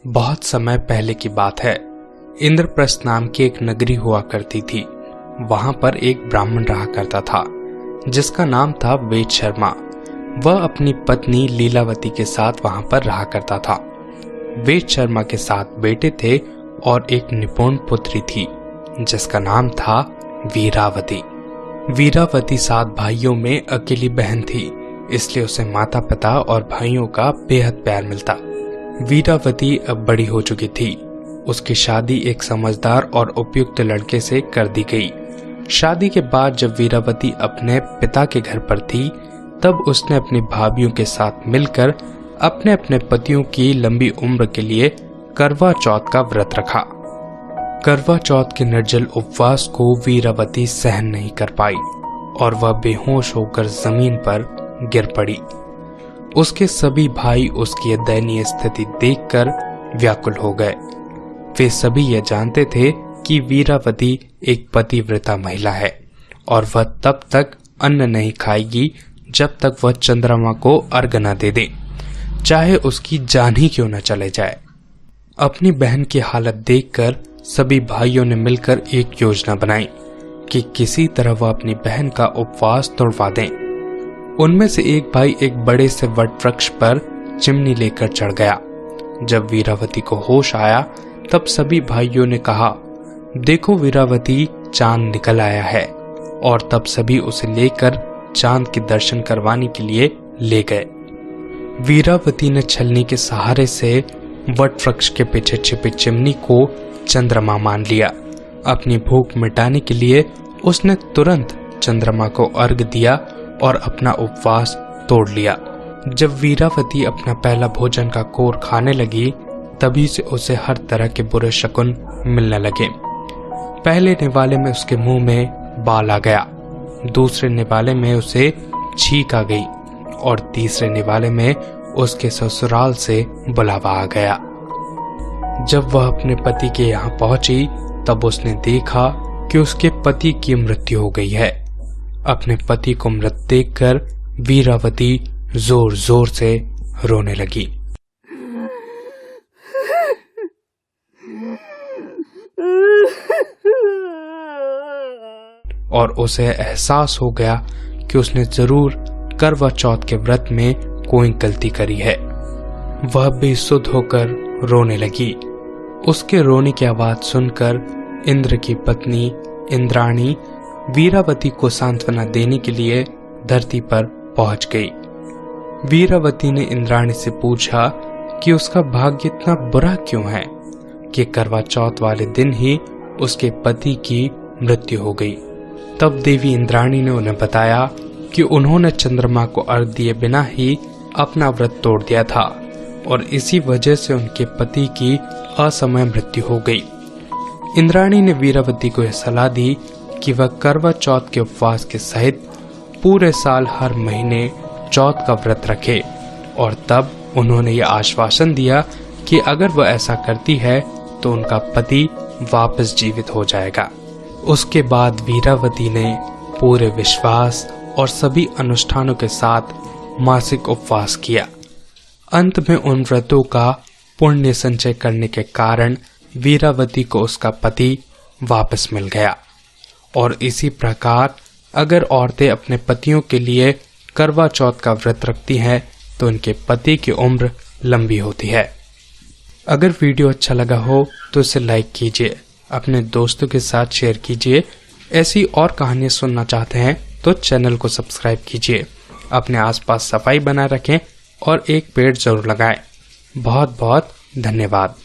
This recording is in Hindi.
बहुत समय पहले की बात है। इंद्रप्रस्थ नाम की एक नगरी हुआ करती थी। वहां पर एक ब्राह्मण रहा करता था जिसका नाम था वेद शर्मा। वह अपनी पत्नी लीलावती के साथ वहां पर रहा करता था। वेद शर्मा के 7 बेटे थे और एक निपुण पुत्री थी जिसका नाम था वीरावती। वीरावती 7 भाइयों में अकेली बहन थी, इसलिए उसे माता पिता और भाइयों का बेहद प्यार मिलता। वीरावती अब बड़ी हो चुकी थी। उसकी शादी एक समझदार और उपयुक्त लड़के से कर दी गई। शादी के बाद जब वीरावती अपने पिता के घर पर थी, तब उसने अपनी भाभियों के साथ मिलकर अपने अपने पतियों की लंबी उम्र के लिए करवा चौथ का व्रत रखा। करवा चौथ के निर्जल उपवास को वीरावती सहन नहीं कर पाई और वह बेहोश होकर जमीन पर गिर पड़ी। उसके सभी भाई उसकी दयनीय स्थिति देखकर व्याकुल हो गए। वे सभी यह जानते थे कि वीरावती एक पतिव्रता महिला है और वह तब तक अन्न नहीं खाएगी जब तक वह चंद्रमा को अर्घ न दे दे, चाहे उसकी जान ही क्यों न चले जाए। अपनी बहन की हालत देखकर सभी भाइयों ने मिलकर एक योजना बनाई कि किसी तरह वह अपनी बहन का उपवास तोड़वा दें। उनमें से एक भाई एक बड़े से वट वृक्ष पर चिमनी लेकर चढ़ गया। जब वीरावती को होश आया तब सभी भाइयों ने कहा, देखो वीरावती, चांद निकल आया है। और तब सभी उसे लेकर चांद के दर्शन करवाने के लिए ले गए। वीरावती ने छलनी के सहारे से वट वृक्ष के पीछे छिपी चिमनी को चंद्रमा मान लिया। अपनी भूख मिटाने के लिए उसने तुरंत चंद्रमा को अर्घ दिया और अपना उपवास तोड़ लिया। जब वीरावती अपना पहला भोजन का कोर खाने लगी, तभी से उसे हर तरह के बुरे शकुन मिलने लगे। पहले निवाले में उसके मुंह में बाल आ गया, दूसरे निवाले में उसे छींक आ गई और तीसरे निवाले में उसके ससुराल से बुलावा आ गया। जब वह अपने पति के यहाँ पहुंची तब उसने देखा कि उसके पति की मृत्यु हो गई है। अपने पति को मृत देखकर वीरावती जोर जोर से रोने लगी। और उसे एहसास हो गया कि उसने जरूर करवा चौथ के व्रत में कोई गलती करी है। वह बेसुध होकर रोने लगी। उसके रोने की आवाज सुनकर इंद्र की पत्नी इंद्राणी वीरावती को सांत्वना देने के लिए धरती पर पहुंच गई। वीरावती ने इंद्राणी से पूछा कि उसका भाग्य इतना बुरा क्यों है कि करवा चौथ वाले दिन ही उसके पति की मृत्यु हो गई। तब देवी इंद्राणी ने उन्हें बताया कि उन्होंने चंद्रमा को अर्घ दिए बिना ही अपना व्रत तोड़ दिया था और इसी वजह से उनके पति की असमय मृत्यु हो गई। इंद्राणी ने वीरावती को यह सलाह दी कि वह करवा चौथ के उपवास के सहित पूरे साल हर महीने चौथ का व्रत रखे और तब उन्होंने यह आश्वासन दिया कि अगर वह ऐसा करती है तो उनका पति वापस जीवित हो जाएगा। उसके बाद वीरावती ने पूरे विश्वास और सभी अनुष्ठानों के साथ मासिक उपवास किया। अंत में उन व्रतों का पुण्य संचय करने के कारण वीरावती को उसका पति वापस मिल गया। और इसी प्रकार अगर औरतें अपने पतियों के लिए करवा चौथ का व्रत रखती हैं तो उनके पति की उम्र लंबी होती है। अगर वीडियो अच्छा लगा हो तो इसे लाइक कीजिए, अपने दोस्तों के साथ शेयर कीजिए। ऐसी और कहानियां सुनना चाहते हैं तो चैनल को सब्सक्राइब कीजिए। अपने आसपास सफाई बनाए रखें और एक पेड़ जरूर लगाएं। बहुत बहुत धन्यवाद।